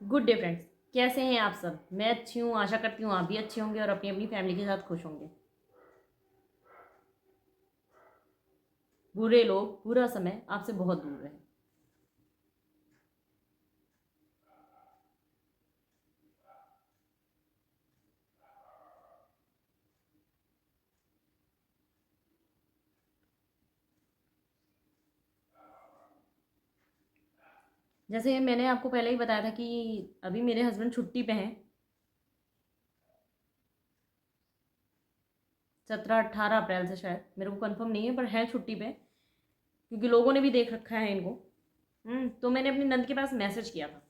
Good day friends. कैसे हैं आप सब? मैं अच्छी हूँ, आशा करती हूँ आप भी अच्छे होंगे और अपनी अपनी फैमिली के साथ खुश होंगे। बुरे लोग, बुरा समय आपसे बहुत दूर रहे। जैसे मैंने आपको पहले ही बताया था कि अभी मेरे हस्बैंड छुट्टी पे हैं। 17-18 अप्रैल से, शायद, मेरे को कंफर्म नहीं है, पर है छुट्टी पे, क्योंकि लोगों ने भी देख रखा है इनको। तो मैंने अपनी नंद के पास मैसेज किया था।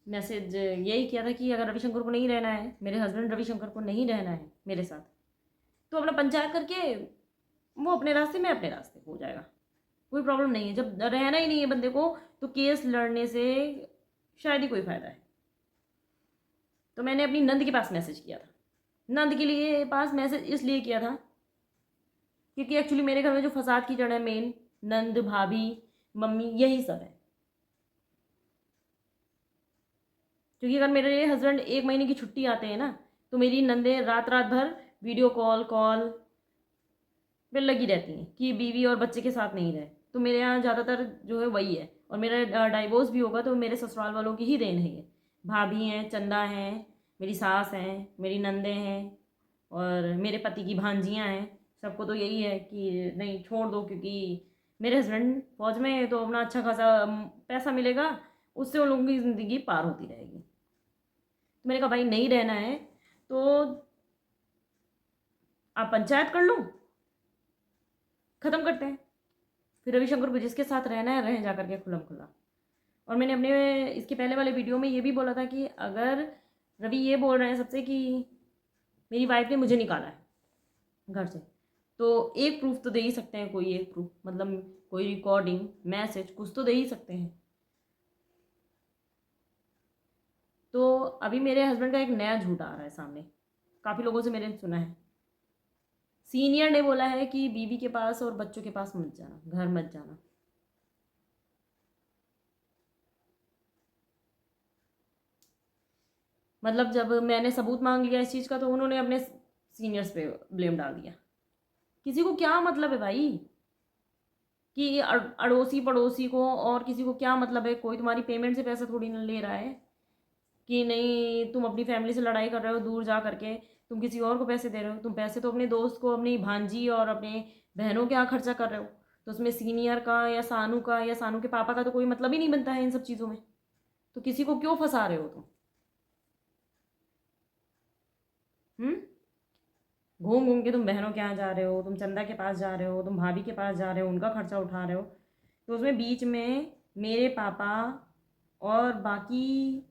मैसेज यही किया था कि अगर रविशंकर को नहीं रहना है, मेरे हस्बैंड रविशंकर को नहीं रहना है मेरे साथ, तो अपना पंचायत करके वो अपने रास्ते, मैं अपने रास्ते, हो जाएगा। कोई प्रॉब्लम नहीं है। जब रहना ही नहीं है बंदे को, तो केस लड़ने से शायद ही कोई फ़ायदा है। तो मैंने अपनी नंद के पास मैसेज किया था। नंद के लिए पास मैसेज इसलिए किया था क्योंकि एक्चुअली मेरे घर में जो फसाद की जड़ है मेन, नंद, भाभी, मम्मी, यही सब है। क्योंकि अगर मेरे हस्बैंड 1 महीने की छुट्टी आते हैं ना, तो मेरी नंदें रात रात भर वीडियो कॉल कॉल पे लगी रहती हैं कि बीवी और बच्चे के साथ नहीं रहे। तो मेरे यहाँ ज़्यादातर जो है वही है। और मेरा डाइवोर्स भी होगा तो मेरे ससुराल वालों की ही देन है ये। भाभी हैं, चंदा हैं, मेरी सास हैं, मेरी नंदें हैं, और मेरे पति की भांजियाँ हैं। सबको तो यही है कि नहीं, छोड़ दो, क्योंकि मेरे हस्बैंड फौज में है तो अपना अच्छा खासा पैसा मिलेगा, उससे उन लोगों की ज़िंदगी पार होती रहेगी। तो मैंने कहा भाई, नहीं रहना है तो आप पंचायत कर लो, ख़त्म करते हैं। फिर रविशंकर को जिसके साथ रहना है रहे, जा करके खुल्लम खुल्ला। और मैंने अपने इसके पहले वाले वीडियो में ये भी बोला था कि अगर रवि ये बोल रहे हैं सबसे कि मेरी वाइफ ने मुझे निकाला है घर से, तो एक प्रूफ तो दे ही सकते हैं, कोई एक प्रूफ, मतलब कोई रिकॉर्डिंग, मैसेज, कुछ तो दे ही सकते हैं। तो अभी मेरे हस्बैंड का एक नया झूठ आ रहा है सामने, काफ़ी लोगों से मैंने सुना है। सीनियर ने बोला है कि बीवी के पास और बच्चों के पास मत जाना, घर मत जाना। मतलब जब मैंने सबूत मांग लिया इस चीज़ का, तो उन्होंने अपने सीनियर्स पे ब्लेम डाल दिया। किसी को क्या मतलब है भाई कि अड़ोसी पड़ोसी को और किसी को क्या मतलब है? कोई तुम्हारी पेमेंट से पैसा थोड़ी ना ले रहा है कि नहीं तुम अपनी फैमिली से लड़ाई कर रहे हो दूर जा करके, तुम किसी और को पैसे दे रहे हो। तुम पैसे तो अपने दोस्त को, अपनी भांजी और अपने बहनों के यहाँ खर्चा कर रहे हो। तो उसमें सीनियर का या सानू के पापा का तो कोई मतलब ही नहीं बनता है इन सब चीज़ों में। तो किसी को क्यों फंसा रहे हो तुम? हम्म घूम घूम के तुम बहनों के यहाँ जा रहे हो, तुम चंदा के पास जा रहे हो, तुम भाभी के पास जा रहे हो, उनका खर्चा उठा रहे हो। तो उसमें बीच में मेरे पापा और बाकी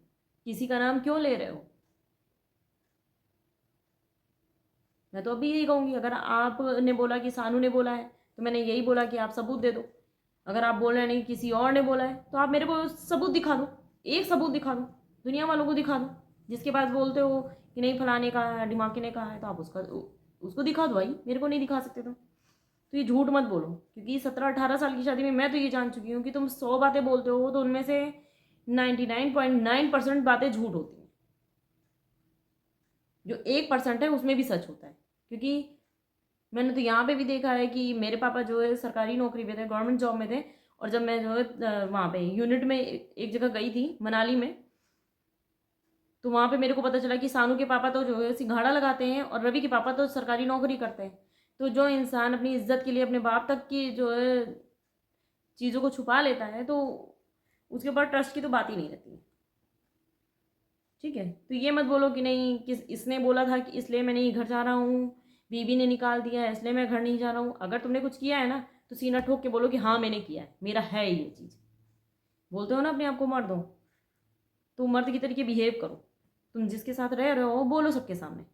किसी का नाम क्यों ले रहे हो? मैं तो अभी यही कहूँगी, अगर आपने बोला कि सानू ने बोला है, तो मैंने यही बोला कि आप सबूत दे दो। अगर आप बोल रहे नहीं किसी और ने बोला है, तो आप मेरे को सबूत दिखा दो। एक सबूत दिखा दो, दुनिया वालों को दिखा दो। जिसके पास बोलते हो कि नहीं फलाने का है, ढिमाके ने कहा है, तो आप उसको दिखा दो भाई। मेरे को नहीं दिखा सकते तो ये झूठ मत बोलो, क्योंकि 17-18 साल की शादी में मैं तो ये जान चुकी हूँ कि तुम 100 बातें बोलते हो तो उनमें से 99.9% बातें झूठ होती हैं। जो 1% है उसमें भी सच होता है। क्योंकि मैंने तो यहाँ पे भी देखा है कि मेरे पापा जो है सरकारी नौकरी पे थे, गवर्नमेंट जॉब में थे। और जब मैं जो है वहाँ पे यूनिट में एक जगह गई थी मनाली में, तो वहाँ पे मेरे को पता चला कि सानू के पापा तो जो है सिंघाड़ा लगाते हैं और रवि के पापा तो सरकारी नौकरी करते हैं। तो जो इंसान अपनी इज्जत के लिए अपने बाप तक की जो है चीज़ों को छुपा लेता है, तो उसके ऊपर ट्रस्ट की तो बात ही नहीं रहती है। ठीक है, तो ये मत बोलो कि नहीं किस इसने बोला था कि इसलिए मैं नहीं घर जा रहा हूँ, बीबी ने निकाल दिया है इसलिए मैं घर नहीं जा रहा हूँ। अगर तुमने कुछ किया है ना, तो सीना ठोक के बोलो कि हाँ मैंने किया है, मेरा है ये चीज़। बोलते हो ना अपने आप को मर्द हो, तो मर्द की तरीके बिहेव करो। तुम जिसके साथ रह रहे हो बोलो सबके सामने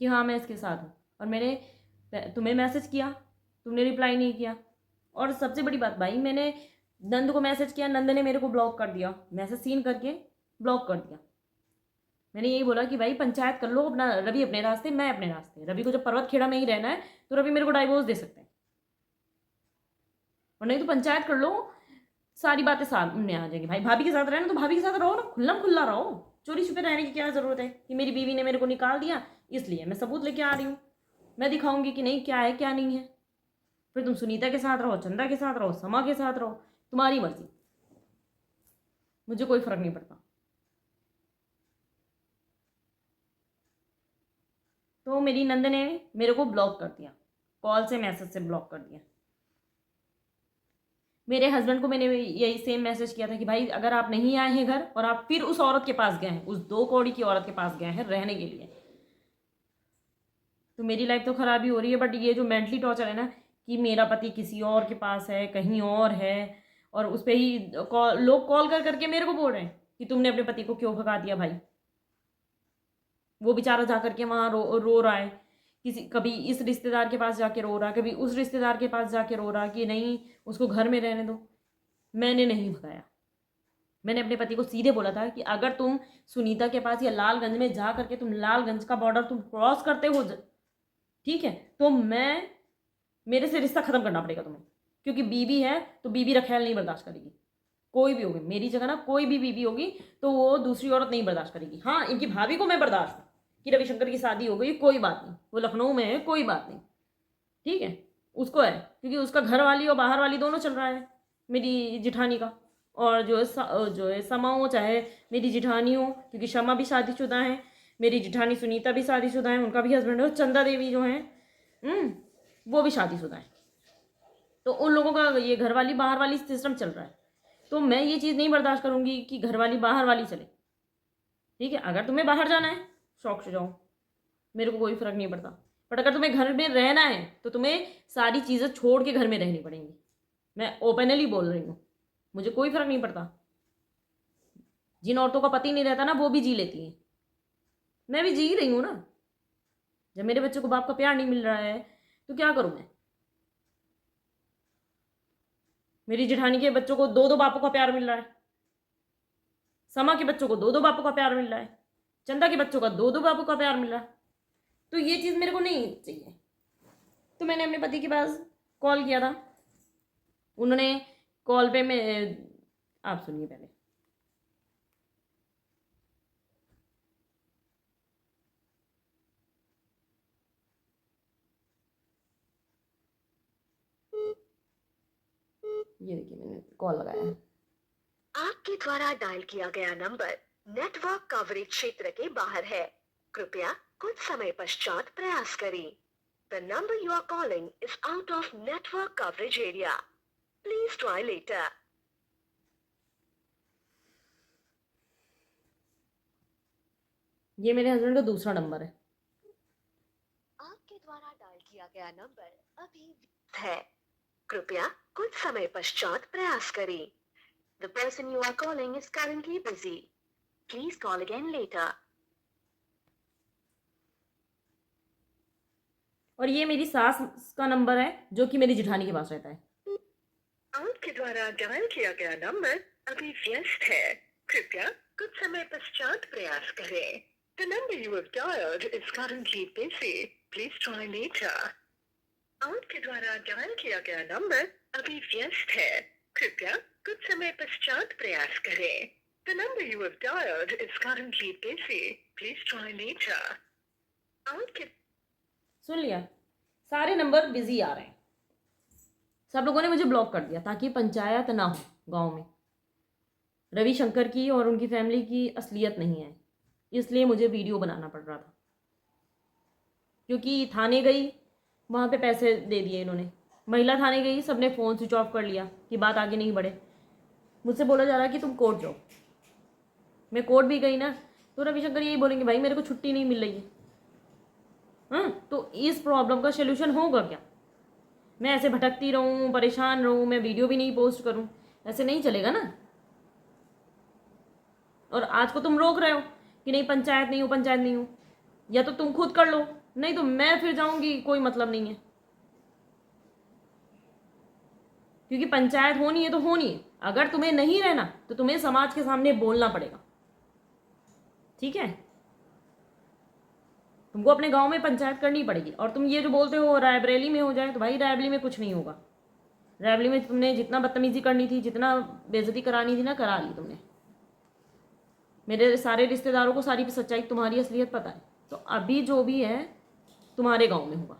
कि हाँ मैं इसके साथ हूँ, और मैंने तुम्हें मैसेज किया, तुमने रिप्लाई नहीं किया। और सबसे बड़ी बात भाई, मैंने नंद को मैसेज किया, नंद ने मेरे को ब्लॉक कर दिया, मैसेज सीन करके ब्लॉक कर दिया। मैंने यही बोला कि भाई पंचायत कर लो अपना, रवि अपने रास्ते, मैं अपने रास्ते। रवि को जब पर्वत खेड़ा में ही रहना है, तो रवि मेरे को डाइवोर्स दे सकते हैं, और नहीं तो पंचायत कर लो। सारी बातें सामने आ जाएगी। भाई भाभी के साथ रहना तो भाभी के साथ रहो ना, खुल्ला खुल्ला रहो। चोरी छुपे रहने की क्या ज़रूरत है कि मेरी बीवी ने मेरे को निकाल दिया इसलिए मैं सबूत लेके आ रही हूँ, मैं दिखाऊंगी कि नहीं क्या है क्या नहीं है। फिर तुम सुनीता के साथ रहो, चंदा के साथ रहो, समा के साथ रहो, तुम्हारी मर्जी, मुझे कोई फर्क नहीं पड़ता। तो मेरी नंद ने मेरे को ब्लॉक कर दिया, कॉल से मैसेज से ब्लॉक कर दिया। मेरे हस्बैंड को मैंने यही सेम मैसेज किया था कि भाई अगर आप नहीं आए हैं घर और आप फिर उस औरत के पास गए हैं, उस 2 कौड़ी की औरत के पास गए हैं रहने के लिए, तो मेरी लाइफ तो ख़राब ही हो रही है। बट ये जो मेंटली टॉर्चर है ना कि मेरा पति किसी और के पास है, कहीं और है, और उस पर ही लोग कॉल कर करके मेरे को बोल रहे हैं कि तुमने अपने पति को क्यों भगा दिया। भाई वो बेचारा जा करके वहाँ रो रहा है, किसी कभी इस रिश्तेदार के पास जाके रो रहा, कभी उस रिश्तेदार के पास जाके रो रहा कि नहीं उसको घर में रहने दो। मैंने नहीं भगाया, मैंने अपने पति को सीधे बोला था कि अगर तुम सुनीता के पास या लालगंज में जा करके तुम लालगंज का बॉर्डर तुम क्रॉस करते हो, ठीक है, तो मेरे से रिश्ता खत्म करना पड़ेगा तुम्हें, क्योंकि बीबी है तो बीबी रखेल नहीं बर्दाश्त करेगी। कोई भी होगी मेरी जगह ना, कोई भी बीबी होगी तो वो दूसरी औरत नहीं बर्दाश्त करेगी। हाँ इनकी भाभी को मैं बर्दाश्त हूँ कि रविशंकर की शादी हो गई, कोई बात नहीं, वो लखनऊ में है, कोई बात नहीं, ठीक है, उसको है क्योंकि उसका घर वाली और बाहर वाली दोनों चल रहा है मेरी जिठानी का। और जो है समा हो चाहे मेरी जिठानी हो, क्योंकि शमा भी शादीशुदा है, मेरी जिठानी सुनीता भी शादीशुदा है, उनका भी हस्बैंड है, चंदा देवी जो है वो भी शादीशुदा है। तो उन लोगों का ये घर वाली बाहर वाली सिस्टम चल रहा है। तो मैं ये चीज़ नहीं बर्दाश्त करूंगी कि घर वाली बाहर वाली चले। ठीक है, अगर तुम्हें बाहर जाना है शौक से जाओ, मेरे को कोई फर्क नहीं पड़ता। बट अगर तुम्हें घर में रहना है तो तुम्हें सारी चीज़ें छोड़ के घर में रहनी पड़ेंगी। मैं ओपनली बोल रही हूँ, मुझे कोई फर्क नहीं पड़ता। जिन औरतों का पति नहीं रहता ना वो भी जी लेती हैं, मैं भी जी रही हूँ ना। जब मेरे बच्चे को बाप का प्यार नहीं मिल रहा है तो क्या करूँ मैं। मेरी जेठानी के बच्चों को 2 बापों का प्यार मिल रहा है, समा के बच्चों को 2 बापों का प्यार मिल रहा है, चंदा के बच्चों का 2 बापों का प्यार मिल रहा है। तो ये चीज़ मेरे को नहीं चाहिए। तो मैंने अपने पति के पास कॉल किया था, उन्होंने कॉल पे मैं आप सुनिए पहले। ये देखिए मैंने कॉल लगाया है। आपके द्वारा डायल किया गया नंबर नेटवर्क कवरेज क्षेत्र के बाहर है, कृपया कुछ समय पश्चात प्रयास करें। The number you are calling is out of network coverage area. Please try later. ये मेरे हस्बैंड का दूसरा नंबर है। आपके द्वारा डायल किया गया नंबर अभी है, कृपया कुछ समय पश्चात प्रयास करें। The person you are calling is currently busy. Please call again later. और ये मेरी सास का नंबर है जो कि मेरी जिठानी के पास रहता है। आपके द्वारा डायल किया गया नंबर अभी व्यस्त है, कृपया कुछ समय पश्चात प्रयास करें। The number you have dialed is currently busy. Please try later. आपके द्वारा डायल किया गया नंबर अभी व्यस्त है, कृपया कुछ समय पश्चात प्रयास करें। The number you have dialed is currently busy. Please try later. आपके सुन लिया, सारे नंबर बिजी आ रहे हैं, सब लोगों ने मुझे ब्लॉक कर दिया ताकि पंचायत ना हो गांव में। रविशंकर की और उनकी फैमिली की असलियत नहीं है, इसलिए मुझे वीडियो बनाना पड़ रहा था। क्योंकि थाने गई, वहाँ पे पैसे दे दिए इन्होंने, महिला थाने गई, सबने फ़ोन स्विच ऑफ कर लिया कि बात आगे नहीं बढ़े। मुझसे बोला जा रहा है कि तुम कोर्ट जाओ। मैं कोर्ट भी गई ना तो रविशंकर यही बोलेंगे भाई मेरे को छुट्टी नहीं मिल रही है। हाँ, तो इस प्रॉब्लम का सोल्यूशन होगा क्या? मैं ऐसे भटकती रहूँ, परेशान रहूँ, मैं वीडियो भी नहीं पोस्ट करूँ, ऐसे नहीं चलेगा ना। और आज को तुम रोक रहे हो कि नहीं पंचायत नहीं हो, पंचायत नहीं हो, या तो तुम खुद कर लो, नहीं तो मैं फिर जाऊंगी, कोई मतलब नहीं है। क्योंकि पंचायत होनी है तो होनी है, अगर तुम्हें नहीं रहना तो तुम्हें समाज के सामने बोलना पड़ेगा। ठीक है, तुमको अपने गांव में पंचायत करनी पड़ेगी। और तुम ये जो बोलते हो रायबरेली में हो जाए, तो भाई रायबरेली में कुछ नहीं होगा। रैवली में तुमने जितना बदतमीजी करनी थी, जितना बेइज्जती करानी थी ना, करा ली तुमने। मेरे सारे रिश्तेदारों को सारी सच्चाई, तुम्हारी असलियत पता है। तो अभी जो भी है तुम्हारे गांव में होगा,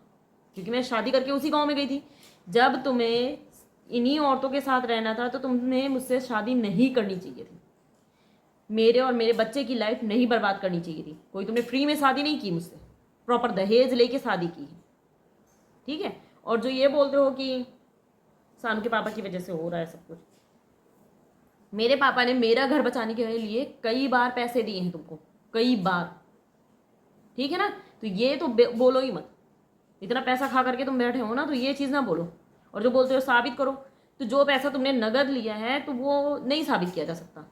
क्योंकि मैं शादी करके उसी गांव में गई थी। जब तुम्हें इन्हीं औरतों के साथ रहना था तो तुम्हें मुझसे शादी नहीं करनी चाहिए थी। मेरे और मेरे बच्चे की लाइफ नहीं बर्बाद करनी चाहिए थी। कोई तुमने फ्री में शादी नहीं की मुझसे, प्रॉपर दहेज लेके शादी की है, ठीक है। और जो ये बोलते हो कि सानू के पापा की वजह से हो रहा है सब कुछ, मेरे पापा ने मेरा घर बचाने के लिए कई बार पैसे दिए हैं तुमको, कई बार, ठीक है ना। तो ये तो बोलो ही मत। इतना पैसा खा करके तुम बैठे हो ना, तो ये चीज़ ना बोलो। और जो बोलते हो साबित करो, तो जो पैसा तुमने नगद लिया है तो वो नहीं साबित किया जा सकता।